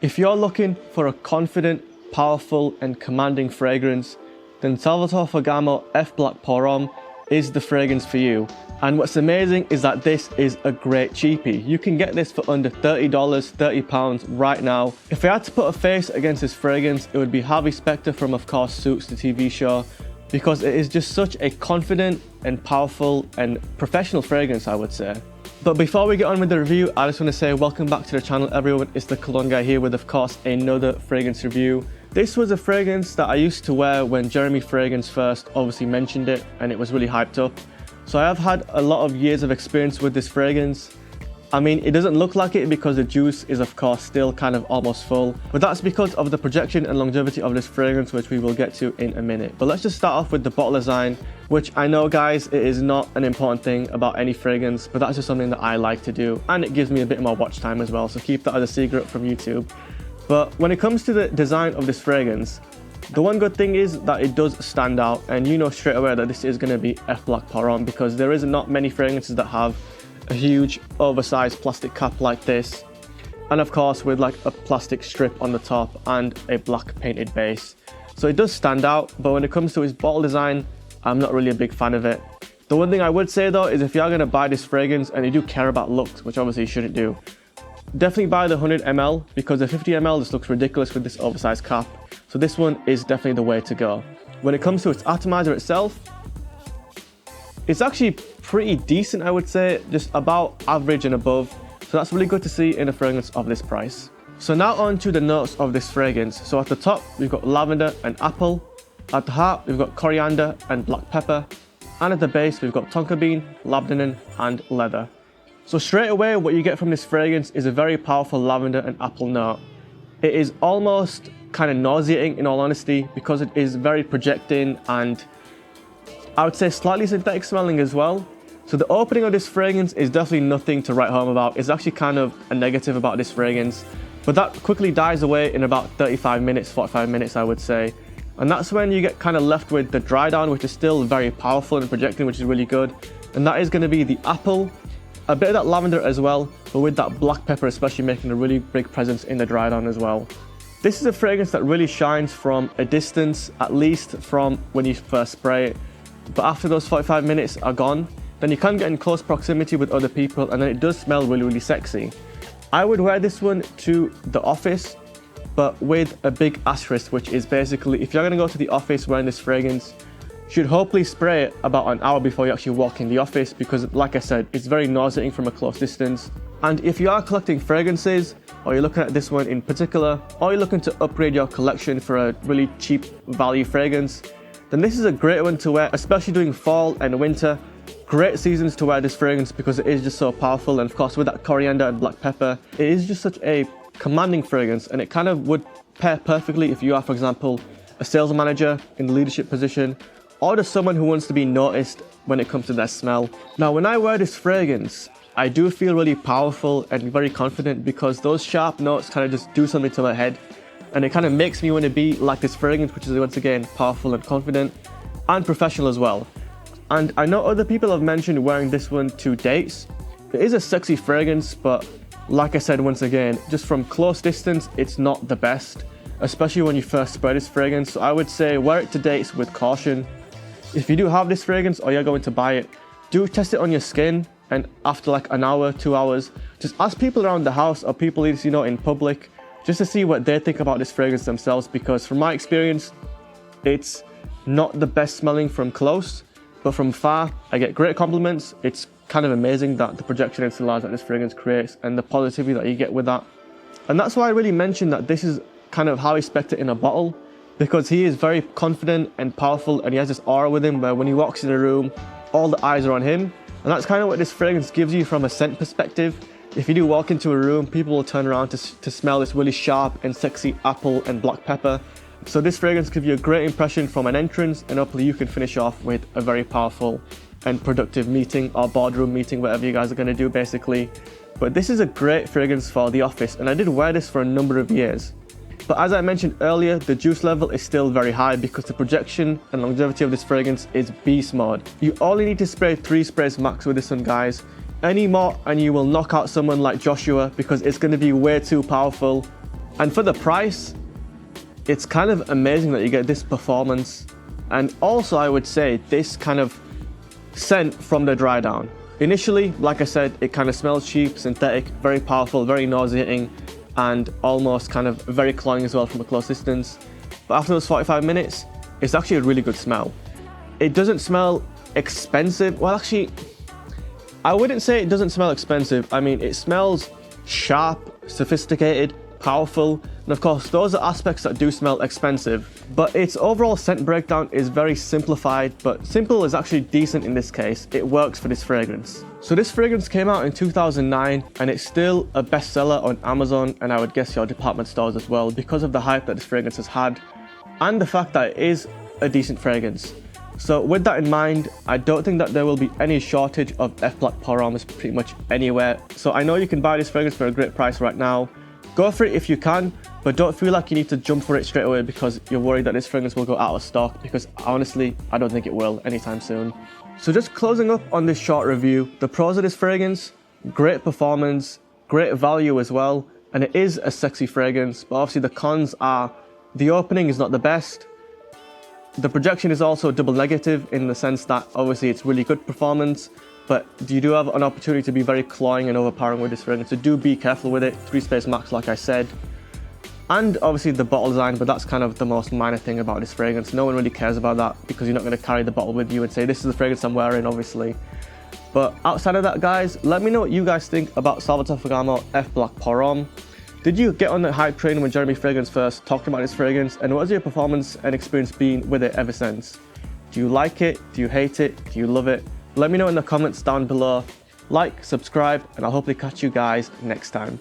If you're looking for a confident, powerful and commanding fragrance, then Salvatore Ferragamo F Black Pour Homme is the fragrance for you. And what's amazing is that this is a great cheapie. You can get this for under $30, £30 right now. If I had to put a face against this fragrance, it would be Harvey Spectre from, of course, Suits, the TV show, because it is just such a confident and powerful and professional fragrance, I would say. But before we get on with the review, I just want to say welcome back to the channel, everyone. It's the Cologne guy here with, of course, another fragrance review. This was a fragrance that I used to wear when Jeremy Fragrance first obviously mentioned it, and it was really hyped up. So I have had a lot of years of experience with this fragrance. I mean, it doesn't look like it because the juice is, of course, still kind of almost full, but that's because of the projection and longevity of this fragrance, which we will get to in a minute. But let's just start off with the bottle design, which I know, guys, it is not an important thing about any fragrance, but that's just something that I like to do, and it gives me a bit more watch time as well, so keep that as a secret from YouTube. But when it comes to the design of this fragrance, the one good thing is that it does stand out, and you know straight away that this is going to be F Black Pour Homme, because there is not many fragrances that have a huge oversized plastic cap like this, and of course with like a plastic strip on the top and a black painted base. So it does stand out, but when it comes to its bottle design, I'm not really a big fan of it. The one thing I would say though is if you are going to buy this fragrance and you do care about looks, which obviously you shouldn't do, definitely buy the 100 ml, because the 50 ml just looks ridiculous with this oversized cap. So this one is definitely the way to go. When it comes to its atomizer itself, it's actually pretty decent, I would say, just about average and above. So that's really good to see in a fragrance of this price. So now on to the notes of this fragrance. So at the top, we've got lavender and apple. At the heart, we've got coriander and black pepper. And at the base, we've got tonka bean, labdanum and leather. So straight away, what you get from this fragrance is a very powerful lavender and apple note. It is almost kind of nauseating, in all honesty, because it is very projecting and I would say slightly synthetic smelling as well. So the opening of this fragrance is definitely nothing to write home about. It's actually kind of a negative about this fragrance, but that quickly dies away in about 35 minutes, 45 minutes, I would say. And that's when you get kind of left with the dry down, which is still very powerful and projecting, which is really good. And that is going to be the apple, a bit of that lavender as well, but with that black pepper especially making a really big presence in the dry down as well. This is a fragrance that really shines from a distance, at least from when you first spray it. But after those 45 minutes are gone, then you can get in close proximity with other people, and then it does smell really, really sexy. I would wear this one to the office, but with a big asterisk, which is basically, if you're going to go to the office wearing this fragrance, you should hopefully spray it about an hour before you actually walk in the office, because like I said, it's very nauseating from a close distance. And if you are collecting fragrances, or you're looking at this one in particular, or you're looking to upgrade your collection for a really cheap value fragrance, then this is a great one to wear, especially during fall and winter. Great seasons to wear this fragrance because it is just so powerful, and of course with that coriander and black pepper, it is just such a commanding fragrance, and it kind of would pair perfectly if you are, for example, a sales manager in the leadership position, or just someone who wants to be noticed when it comes to their smell. Now when I wear this fragrance, I do feel really powerful and very confident, because those sharp notes kind of just do something to my head, and it kind of makes me want to be like this fragrance, which is once again powerful and confident and professional as well. And I know other people have mentioned wearing this one to dates. It is a sexy fragrance, but like I said, once again, just from close distance, it's not the best, especially when you first spray this fragrance. So I would say wear it to dates with caution. If you do have this fragrance or you're going to buy it, do test it on your skin, and after like an hour, 2 hours, just ask people around the house or people you know in public, just to see what they think about this fragrance themselves, because from my experience, it's not the best smelling from close, but from far, I get great compliments. It's kind of amazing that the projection and stillage that this fragrance creates and the positivity that you get with that. And that's why I really mentioned that this is kind of Harvey Spectre in a bottle, because he is very confident and powerful, and he has this aura with him where when he walks in a room, all the eyes are on him. And that's kind of what this fragrance gives you from a scent perspective. If you do walk into a room, people will turn around to smell this really sharp and sexy apple and black pepper. So this fragrance gives you a great impression from an entrance, and hopefully you can finish off with a very powerful and productive meeting or boardroom meeting, whatever you guys are going to do basically. But this is a great fragrance for the office, and I did wear this for a number of years. But as I mentioned earlier, the juice level is still very high because the projection and longevity of this fragrance is beast mode. You only need to spray 3 sprays max with this one, guys. Any more and you will knock out someone like Joshua, because it's going to be way too powerful. And for the price, it's kind of amazing that you get this performance. And also I would say this kind of scent from the dry down. Initially, like I said, it kind of smells cheap, synthetic, very powerful, very nauseating, and almost kind of very cloying as well from a close distance. But after those 45 minutes, it's actually a really good smell. It doesn't smell expensive. Well, actually, I wouldn't say it doesn't smell expensive. I mean, it smells sharp, sophisticated, powerful, and of course those are aspects that do smell expensive, but its overall scent breakdown is very simplified, but simple is actually decent in this case. It works for this fragrance. So this fragrance came out in 2009 and it's still a bestseller on Amazon, and I would guess your department stores as well, because of the hype that this fragrance has had and the fact that it is a decent fragrance. So with that in mind, I don't think that there will be any shortage of F Black Pour Homme pretty much anywhere. So I know you can buy this fragrance for a great price right now. Go for it if you can, but don't feel like you need to jump for it straight away because you're worried that this fragrance will go out of stock, because honestly, I don't think it will anytime soon. So just closing up on this short review, the pros of this fragrance: great performance, great value as well, and it is a sexy fragrance, but obviously the cons are the opening is not the best. The projection is also double negative in the sense that obviously it's really good performance, but you do have an opportunity to be very cloying and overpowering with this fragrance, so do be careful with it. 3 Space Max, like I said. And obviously the bottle design, but that's kind of the most minor thing about this fragrance. No one really cares about that because you're not going to carry the bottle with you and say, this is the fragrance I'm wearing, obviously. But outside of that, guys, let me know what you guys think about Salvatore Ferragamo F Black Pour Homme. Did you get on the hype train when Jeremy Fragrance first talked about this fragrance, and what has your performance and experience been with it ever since? Do you like it? Do you hate it? Do you love it? Let me know in the comments down below. Like, subscribe, and I'll hopefully catch you guys next time.